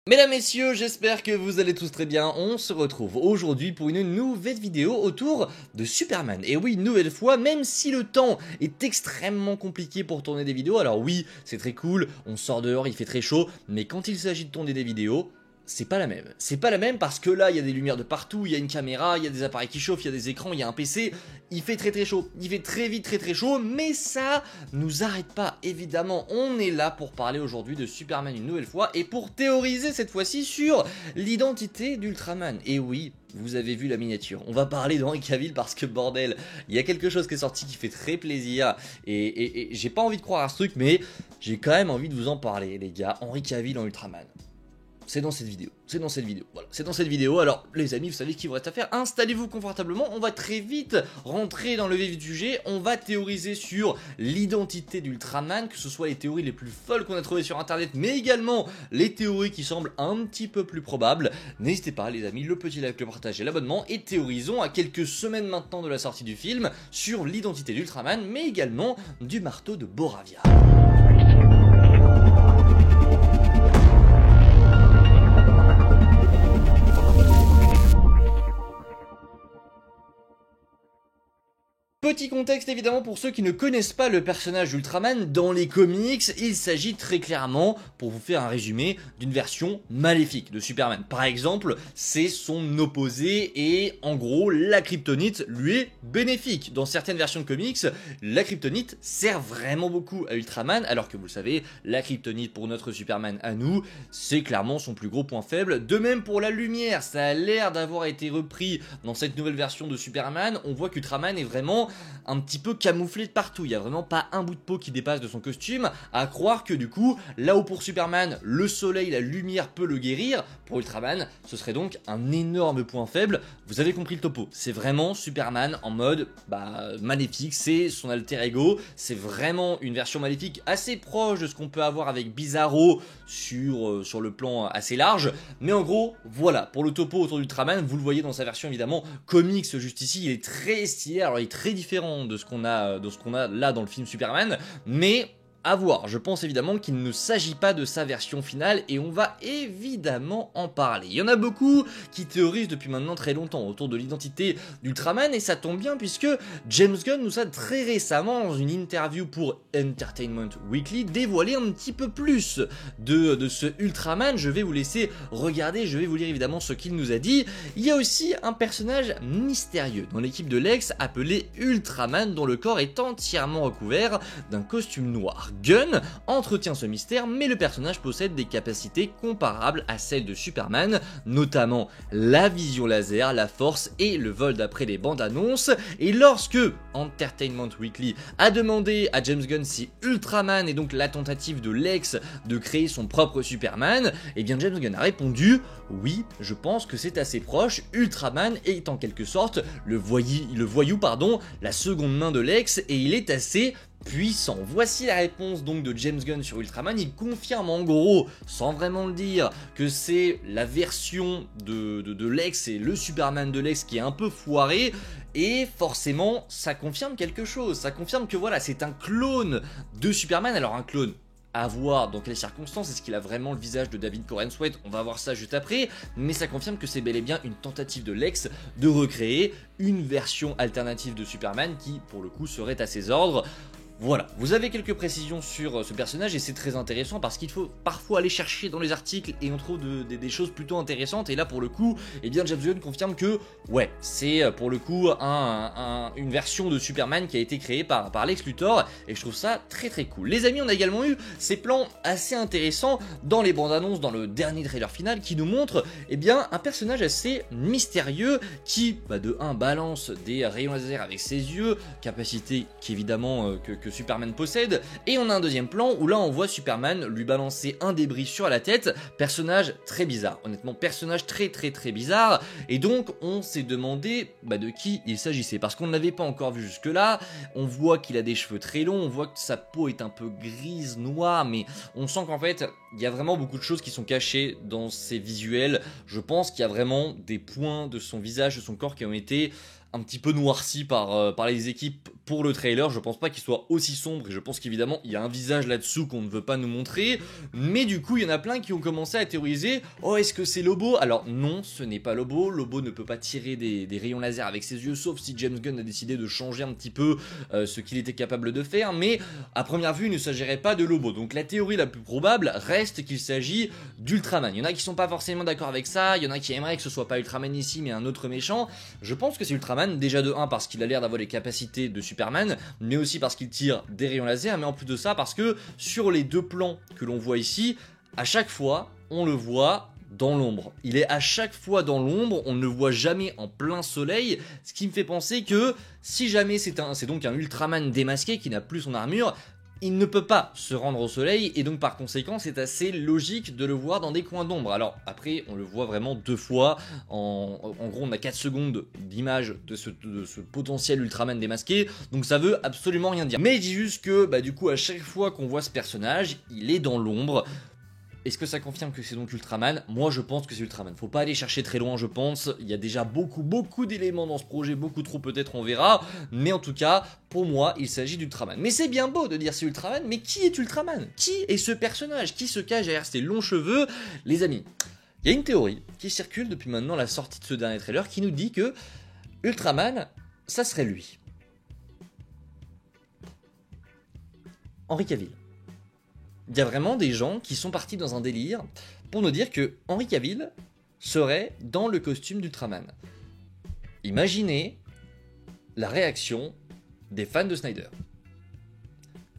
Mesdames, messieurs, j'espère que vous allez tous très bien. On se retrouve aujourd'hui pour une nouvelle vidéo autour de Superman. Et oui, une nouvelle fois, même si le temps est extrêmement compliqué pour tourner des vidéos, alors oui, c'est très cool, on sort dehors, il fait très chaud, mais quand il s'agit de tourner des vidéos, c'est pas la même. C'est pas la même parce que là, il y a des lumières de partout, il y a une caméra, il y a des appareils qui chauffent, il y a des écrans, il y a un PC. Il fait très chaud, il fait très vite très chaud, mais ça nous arrête pas, évidemment. On est là pour parler aujourd'hui de Superman une nouvelle fois et pour théoriser cette fois-ci sur l'identité d'Ultraman. Et oui, vous avez vu la miniature. On va parler d'Henry Cavill parce que bordel, il y a quelque chose qui est sorti qui fait très plaisir et j'ai pas envie de croire à ce truc, mais j'ai quand même envie de vous en parler, les gars. Henry Cavill en Ultraman. C'est dans cette vidéo, voilà, c'est dans cette vidéo. Alors les amis, vous savez ce qu'il vous reste à faire, installez-vous confortablement, on va très vite rentrer dans le vif du sujet, on va théoriser sur l'identité d'Ultraman, que ce soit les théories les plus folles qu'on a trouvées sur internet, mais également les théories qui semblent un petit peu plus probables. N'hésitez pas les amis, le petit like, le partage et l'abonnement, et théorisons à quelques semaines maintenant de la sortie du film sur l'identité d'Ultraman, mais également du marteau de Boravia. Petit contexte évidemment pour ceux qui ne connaissent pas le personnage d'Ultraman, dans les comics, il s'agit très clairement, pour vous faire un résumé, d'une version maléfique de Superman. Par exemple, c'est son opposé et en gros, la kryptonite lui est bénéfique. Dans certaines versions de comics, la kryptonite sert vraiment beaucoup à Ultraman, alors que vous le savez, la kryptonite pour notre Superman à nous, c'est clairement son plus gros point faible. De même pour la lumière, ça a l'air d'avoir été repris dans cette nouvelle version de Superman. On voit qu'Ultraman est vraiment un petit peu camouflé de partout, il n'y a vraiment pas un bout de peau qui dépasse de son costume, à croire que du coup, là où pour Superman, le soleil, la lumière peut le guérir, pour Ultraman, ce serait donc un énorme point faible. Vous avez compris le topo, c'est vraiment Superman en mode maléfique, c'est son alter ego, c'est vraiment une version maléfique assez proche de ce qu'on peut avoir avec Bizarro sur le plan assez large, mais en gros, voilà, pour le topo autour d'Ultraman, vous le voyez dans sa version évidemment comics juste ici, il est très stylé, alors il est très différent de ce qu'on a là dans le film Superman, mais à voir. Je pense évidemment qu'il ne s'agit pas de sa version finale et on va évidemment en parler. Il y en a beaucoup qui théorisent depuis maintenant très longtemps autour de l'identité d'Ultraman et ça tombe bien puisque James Gunn nous a très récemment dans une interview pour Entertainment Weekly dévoilé un petit peu plus de ce Ultraman. Je vais vous laisser regarder, je vais vous lire évidemment ce qu'il nous a dit. Il y a aussi un personnage mystérieux dans l'équipe de Lex appelé Ultraman dont le corps est entièrement recouvert d'un costume noir. Gunn entretient ce mystère, mais le personnage possède des capacités comparables à celles de Superman, notamment la vision laser, la force et le vol d'après les bandes annonces. Et lorsque Entertainment Weekly a demandé à James Gunn si Ultraman est donc la tentative de Lex de créer son propre Superman, et bien James Gunn a répondu oui, je pense que c'est assez proche. Ultraman est en quelque sorte le voyou, la seconde main de Lex, et il est assez puissant. Voici la réponse donc de James Gunn sur Ultraman. Il confirme en gros, sans vraiment le dire, que c'est la version de Lex et le Superman de Lex qui est un peu foiré. Et forcément, ça confirme quelque chose. Ça confirme que voilà, c'est un clone de Superman. Alors un clone, à voir dans quelles circonstances, est-ce qu'il a vraiment le visage de David Corenswet, on va voir ça juste après, mais ça confirme que c'est bel et bien une tentative de Lex de recréer une version alternative de Superman qui, pour le coup, serait à ses ordres. Voilà, vous avez quelques précisions sur ce personnage et c'est très intéressant parce qu'il faut parfois aller chercher dans les articles et on trouve des choses plutôt intéressantes, et là pour le coup, eh bien James Gunn confirme que ouais, c'est pour le coup une version de Superman qui a été créée par Lex Luthor, et je trouve ça très cool. Les amis, on a également eu ces plans assez intéressants dans les bandes annonces, dans le dernier trailer final qui nous montre eh bien un personnage assez mystérieux qui de 1 balance des rayons laser avec ses yeux, capacité qui évidemment que Superman possède, et on a un deuxième plan où là on voit Superman lui balancer un débris sur la tête. Personnage très bizarre, honnêtement personnage très bizarre, et donc on s'est demandé de qui il s'agissait parce qu'on ne l'avait pas encore vu jusque là. On voit qu'il a des cheveux très longs, on voit que sa peau est un peu grise, noire, mais on sent qu'en fait il y a vraiment beaucoup de choses qui sont cachées dans ces visuels. Je pense qu'il y a vraiment des points de son visage, de son corps qui ont été un petit peu noirci par les équipes pour le trailer. Je pense pas qu'il soit aussi sombre et je pense qu'évidemment il y a un visage là-dessous qu'on ne veut pas nous montrer. Mais du coup il y en a plein qui ont commencé à théoriser, oh est-ce que c'est Lobo? Alors non, ce n'est pas Lobo. Lobo ne peut pas tirer des rayons laser avec ses yeux, sauf si James Gunn a décidé de changer un petit peu ce qu'il était capable de faire. Mais à première vue il ne s'agirait pas de Lobo. Donc la théorie la plus probable reste qu'il s'agit d'Ultraman. Il y en a qui sont pas forcément d'accord avec ça, il y en a qui aimeraient que ce soit pas Ultraman ici mais un autre méchant. Je pense que c'est Ultraman, déjà de 1 parce qu'il a l'air d'avoir les capacités de Superman, mais aussi parce qu'il tire des rayons laser, mais en plus de ça parce que sur les deux plans que l'on voit ici, à chaque fois on le voit dans l'ombre. Il est à chaque fois dans l'ombre, on ne le voit jamais en plein soleil, ce qui me fait penser que si jamais c'est donc un Ultraman démasqué qui n'a plus son armure, il ne peut pas se rendre au soleil et donc par conséquent c'est assez logique de le voir dans des coins d'ombre. Alors après on le voit vraiment 2 fois, en gros on a 4 secondes d'image de ce potentiel Ultraman démasqué, donc ça veut absolument rien dire. Mais il dit juste que du coup à chaque fois qu'on voit ce personnage, il est dans l'ombre. Est-ce que ça confirme que c'est donc Ultraman? Moi je pense que c'est Ultraman, faut pas aller chercher très loin je pense, il y a déjà beaucoup d'éléments dans ce projet, beaucoup trop peut-être on verra, mais en tout cas pour moi il s'agit d'Ultraman. Mais c'est bien beau de dire c'est Ultraman, mais qui est Ultraman? Qui est ce personnage? Qui se cache derrière ses longs cheveux? Les amis, il y a une théorie qui circule depuis maintenant la sortie de ce dernier trailer qui nous dit que Ultraman, ça serait lui. Henry Cavill. Il y a vraiment des gens qui sont partis dans un délire pour nous dire que Henry Cavill serait dans le costume d'Ultraman. Imaginez la réaction des fans de Snyder.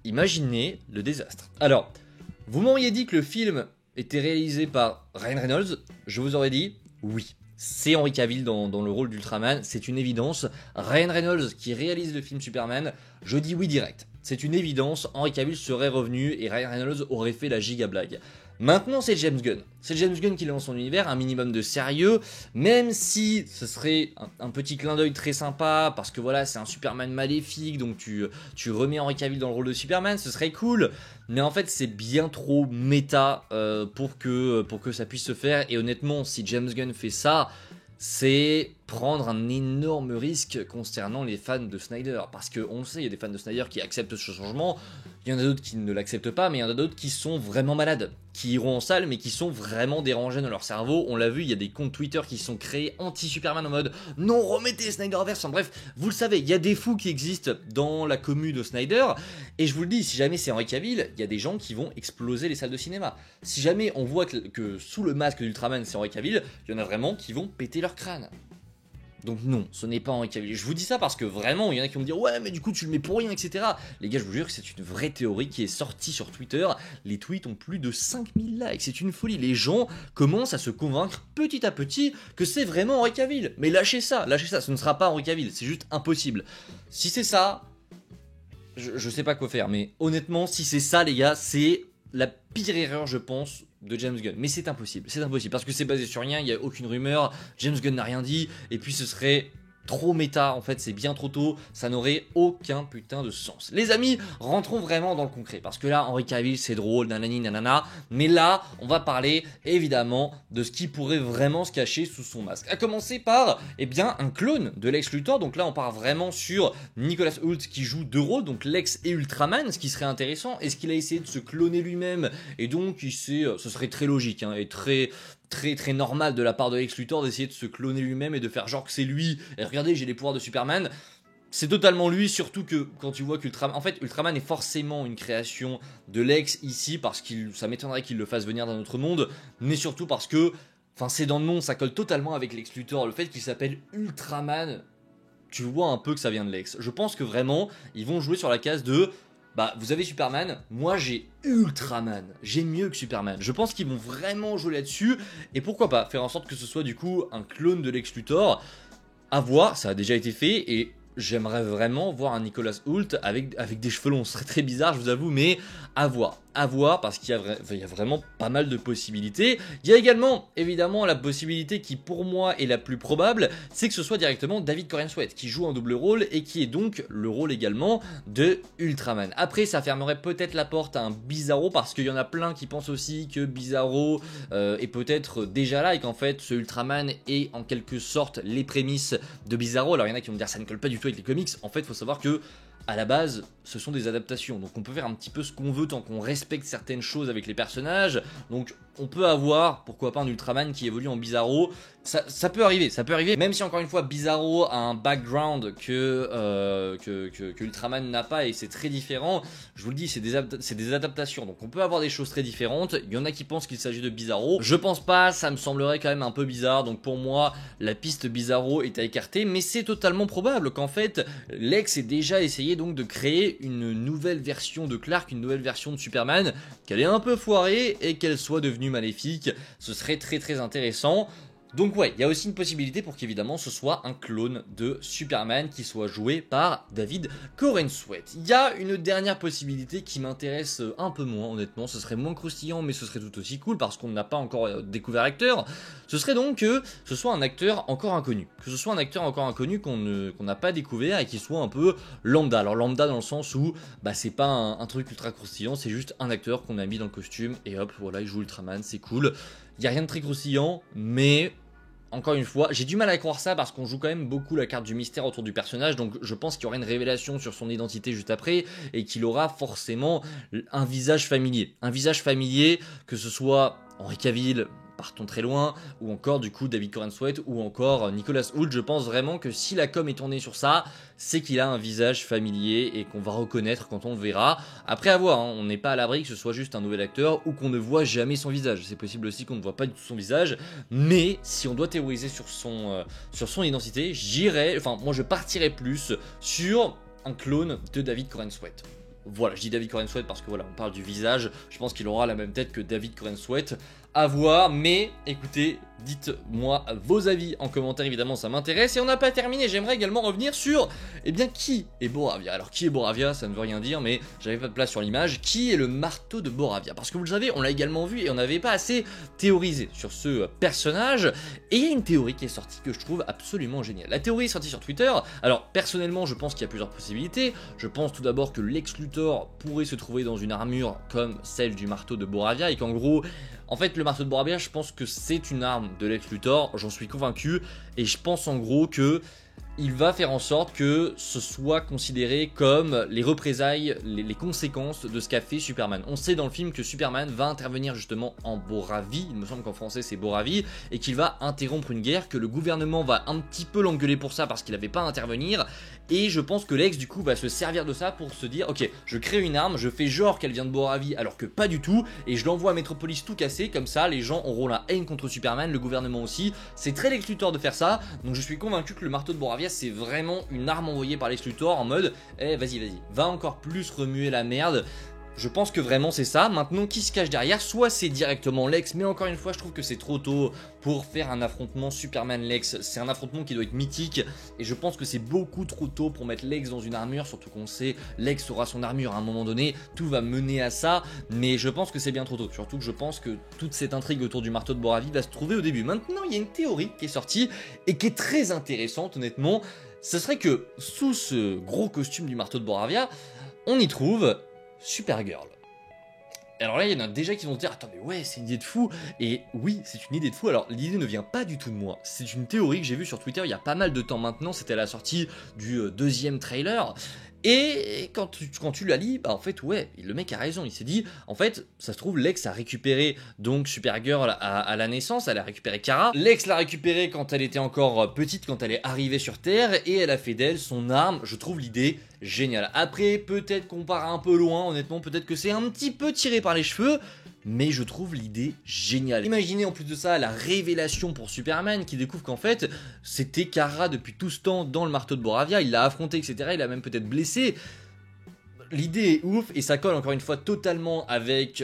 Imaginez le désastre. Alors, vous m'auriez dit que le film était réalisé par Ryan Reynolds, je vous aurais dit oui. C'est Henry Cavill dans le rôle d'Ultraman, c'est une évidence. Ryan Reynolds qui réalise le film Superman, je dis oui direct. C'est une évidence, Henry Cavill serait revenu et Ryan Reynolds aurait fait la giga blague. Maintenant c'est James Gunn. C'est James Gunn qui lance son univers, un minimum de sérieux, même si ce serait un petit clin d'œil très sympa, parce que voilà c'est un Superman maléfique, donc tu remets Henry Cavill dans le rôle de Superman, ce serait cool. Mais en fait c'est bien trop méta pour que ça puisse se faire, et honnêtement si James Gunn fait ça, c'est prendre un énorme risque concernant les fans de Snyder, parce qu'on le sait, il y a des fans de Snyder qui acceptent ce changement, il y en a d'autres qui ne l'acceptent pas, mais il y en a d'autres qui sont vraiment malades, qui iront en salle mais qui sont vraiment dérangés dans leur cerveau. On l'a vu, il y a des comptes Twitter qui sont créés anti-Superman en mode non, remettez Snyderverse. Enfin bref, vous le savez, il y a des fous qui existent dans la commu de Snyder, et je vous le dis, si jamais c'est Henry Cavill, il y a des gens qui vont exploser les salles de cinéma. Si jamais on voit que sous le masque d'Ultraman c'est Henry Cavill, il y en a vraiment qui vont péter leur crâne. Donc non, ce n'est pas Henry Cavill. Je vous dis ça parce que vraiment, il y en a qui vont me dire ouais mais du coup tu le mets pour rien, etc. Les gars, je vous jure que c'est une vraie théorie qui est sortie sur Twitter. Les tweets ont plus de 5000 likes, c'est une folie. Les gens commencent à se convaincre petit à petit que c'est vraiment Henry Cavill. Mais lâchez ça, ce ne sera pas Henry Cavill, c'est juste impossible. Si c'est ça, je sais pas quoi faire, mais honnêtement, si c'est ça les gars, c'est la pire erreur je pense de James Gunn, mais c'est impossible parce que c'est basé sur rien, il n'y a aucune rumeur, James Gunn n'a rien dit, et puis ce serait trop méta, en fait c'est bien trop tôt, ça n'aurait aucun putain de sens. Les amis, rentrons vraiment dans le concret, parce que là Henry Cavill c'est drôle, nanani nanana, mais là on va parler évidemment de ce qui pourrait vraiment se cacher sous son masque. À commencer par, un clone de Lex Luthor, donc là on part vraiment sur Nicholas Hoult qui joue 2 rôles, donc Lex et Ultraman, ce qui serait intéressant. Est-ce qu'il a essayé de se cloner lui-même, et donc ce serait très logique, et très normal de la part de Lex Luthor d'essayer de se cloner lui-même et de faire genre que c'est lui, et regardez j'ai les pouvoirs de Superman. C'est totalement lui, surtout que quand tu vois qu'Ultraman... En fait, Ultraman est forcément une création de Lex ici, parce que ça m'étonnerait qu'il le fasse venir d'un autre monde, mais surtout parce que... Enfin, c'est dans le nom, ça colle totalement avec Lex Luthor. Le fait qu'il s'appelle Ultraman, tu vois un peu que ça vient de Lex. Je pense que vraiment, ils vont jouer sur la case de... vous avez Superman, moi j'ai Ultraman, j'ai mieux que Superman. Je pense qu'ils vont vraiment jouer là-dessus, et pourquoi pas faire en sorte que ce soit du coup un clone de Lex Luthor. À voir, ça a déjà été fait, et j'aimerais vraiment voir un Nicholas Hoult avec des cheveux longs. Ce serait très bizarre, je vous avoue, mais à voir. à voir parce qu'il y a vraiment pas mal de possibilités. Il y a également évidemment la possibilité qui pour moi est la plus probable, c'est que ce soit directement David Corenswet qui joue un double rôle et qui est donc le rôle également de Ultraman. Après ça fermerait peut-être la porte à un Bizarro parce qu'il y en a plein qui pensent aussi que Bizarro est peut-être déjà là et qu'en fait ce Ultraman est en quelque sorte les prémices de Bizarro. Alors il y en a qui vont me dire ça ne colle pas du tout avec les comics. En fait il faut savoir que à la base, ce sont des adaptations, donc on peut faire un petit peu ce qu'on veut tant qu'on respecte certaines choses avec les personnages. Donc on peut avoir, pourquoi pas, un Ultraman qui évolue en Bizarro. Ça peut arriver, même si encore une fois Bizarro a un background que Ultraman n'a pas et c'est très différent. Je vous le dis, c'est des adaptations, donc on peut avoir des choses très différentes. Il y en a qui pensent qu'il s'agit de Bizarro. Je pense pas, ça me semblerait quand même un peu bizarre, donc pour moi, la piste Bizarro est à écarter, mais c'est totalement probable qu'en fait, Lex ait déjà essayé donc de créer une nouvelle version de Clark, une nouvelle version de Superman, qu'elle ait un peu foirée et qu'elle soit devenue maléfique. Ce serait très très intéressant. Donc ouais, il y a aussi une possibilité pour qu'évidemment ce soit un clone de Superman qui soit joué par David Corenswet. Il y a une dernière possibilité qui m'intéresse un peu moins honnêtement, ce serait moins croustillant mais ce serait tout aussi cool parce qu'on n'a pas encore découvert l'acteur. Ce serait donc que ce soit un acteur encore inconnu, qu'on n'a pas découvert et qui soit un peu lambda. Alors lambda dans le sens où c'est pas un truc ultra croustillant, c'est juste un acteur qu'on a mis dans le costume et hop voilà il joue Ultraman, c'est cool. Il n'y a rien de très croustillant mais encore une fois, j'ai du mal à croire ça parce qu'on joue quand même beaucoup la carte du mystère autour du personnage, donc je pense qu'il y aura une révélation sur son identité juste après et qu'il aura forcément un visage familier. Un visage familier, que ce soit Henry Cavill, partons très loin, ou encore du coup David Corenswet, ou encore Nicolas Hoult. Je pense vraiment que si la com est tournée sur ça, c'est qu'il a un visage familier et qu'on va reconnaître quand on le verra. Après à voir, on n'est pas à l'abri que ce soit juste un nouvel acteur ou qu'on ne voit jamais son visage. C'est possible aussi qu'on ne voit pas du tout son visage, mais si on doit théoriser sur son identité, moi je partirais plus sur un clone de David Corenswet. Voilà, je dis David Corenswet parce que voilà, on parle du visage, je pense qu'il aura la même tête que David Corenswet. À voir, mais écoutez, dites-moi vos avis en commentaire, évidemment ça m'intéresse. Et on n'a pas terminé, j'aimerais également revenir sur, qui est Boravia. Alors qui est Boravia, ça ne veut rien dire, mais j'avais pas de place sur l'image. Qui est le marteau de Boravia? Parce que vous le savez, on l'a également vu et on n'avait pas assez théorisé sur ce personnage. Et il y a une théorie qui est sortie que je trouve absolument géniale. La théorie est sortie sur Twitter. Alors personnellement, je pense qu'il y a plusieurs possibilités. Je pense tout d'abord que Lex Luthor pourrait se trouver dans une armure comme celle du marteau de Boravia et qu'en gros, en fait, le marteau de Boravia, je pense que c'est une arme de Lex Luthor, j'en suis convaincu, et je pense en gros que il va faire en sorte que ce soit considéré comme les représailles, les conséquences de ce qu'a fait Superman. On sait dans le film que Superman va intervenir justement en Boravie, il me semble qu'en français c'est Boravie, et qu'il va interrompre une guerre, que le gouvernement va un petit peu l'engueuler pour ça parce qu'il n'avait pas à intervenir, et je pense que Lex du coup va se servir de ça pour se dire ok, je crée une arme, je fais genre qu'elle vient de Boravie alors que pas du tout, et je l'envoie à Metropolis tout cassé, comme ça les gens auront la haine contre Superman, le gouvernement aussi. C'est très Lex Luthor de faire ça, donc je suis convaincu que le marteau de Boravia c'est vraiment une arme envoyée par Lex Luthor en mode vas-y, va encore plus remuer la merde. Je pense que vraiment c'est ça. Maintenant, qui se cache derrière? Soit c'est directement Lex, mais encore une fois, je trouve que c'est trop tôt pour faire un affrontement Superman-Lex. C'est un affrontement qui doit être mythique, et je pense que c'est beaucoup trop tôt pour mettre Lex dans une armure, surtout qu'on sait Lex aura son armure à un moment donné, tout va mener à ça, mais je pense que c'est bien trop tôt. Surtout que je pense que toute cette intrigue autour du marteau de Boravie va se trouver au début. Maintenant, il y a une théorie qui est sortie, et qui est très intéressante honnêtement. Ce serait que sous ce gros costume du marteau de Boravia, on y trouve Supergirl. Alors là, il y en a déjà qui vont se dire attends mais ouais, c'est une idée de fou. Et oui, c'est une idée de fou. Alors l'idée ne vient pas du tout de moi. C'est une théorie que j'ai vue sur Twitter il y a pas mal de temps maintenant. C'était à la sortie du deuxième trailer. Et quand tu la lis, en fait ouais, le mec a raison, il s'est dit, en fait, ça se trouve, Lex a récupéré donc Supergirl à la naissance, elle a récupéré Kara, Lex l'a récupérée quand elle était encore petite, quand elle est arrivée sur Terre, et elle a fait d'elle son arme. Je trouve l'idée géniale. Après, peut-être qu'on part un peu loin, honnêtement, peut-être que c'est un petit peu tiré par les cheveux, mais je trouve l'idée géniale. Imaginez en plus de ça la révélation pour Superman qui découvre qu'en fait c'était Kara depuis tout ce temps dans le marteau de Boravia, il l'a affronté etc, il l'a même peut-être blessé. L'idée est ouf et ça colle encore une fois totalement avec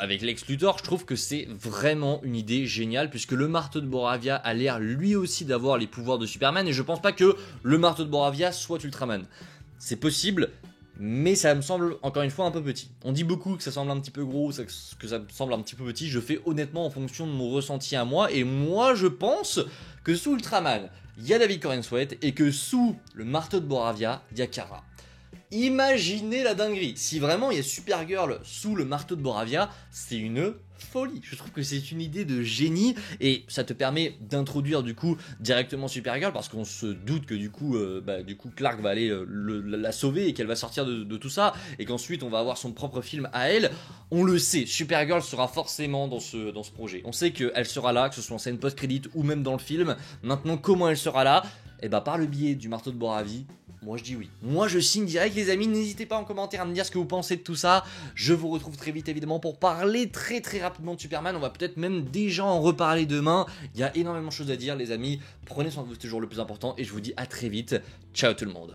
Lex Luthor. Je trouve que c'est vraiment une idée géniale puisque le marteau de Boravia a l'air lui aussi d'avoir les pouvoirs de Superman et je pense pas que le marteau de Boravia soit Ultraman. C'est possible, mais ça me semble encore une fois un peu petit. On dit beaucoup que ça semble un petit peu gros, que ça me semble un petit peu petit, je fais honnêtement en fonction de mon ressenti à moi, et moi je pense que sous Ultraman, il y a David Corenswet, et que sous le marteau de Boravia, il y a Kara. Imaginez la dinguerie, si vraiment il y a Supergirl sous le marteau de Boravia, c'est une folie. Je trouve que c'est une idée de génie et ça te permet d'introduire du coup directement Supergirl parce qu'on se doute que du coup Clark va aller la sauver et qu'elle va sortir de tout ça et qu'ensuite on va avoir son propre film à elle. On le sait, Supergirl sera forcément dans ce projet. On sait qu'elle sera là, que ce soit en scène post-crédit ou même dans le film. Maintenant, comment elle sera là? Et bah par le biais du marteau de Boravia. Moi je dis oui. Moi je signe direct les amis, n'hésitez pas en commentaire à me dire ce que vous pensez de tout ça. Je vous retrouve très vite évidemment pour parler très rapidement de Superman. On va peut-être même déjà en reparler demain. Il y a énormément de choses à dire les amis. Prenez soin de vous, c'est toujours le plus important. Et je vous dis à très vite. Ciao tout le monde.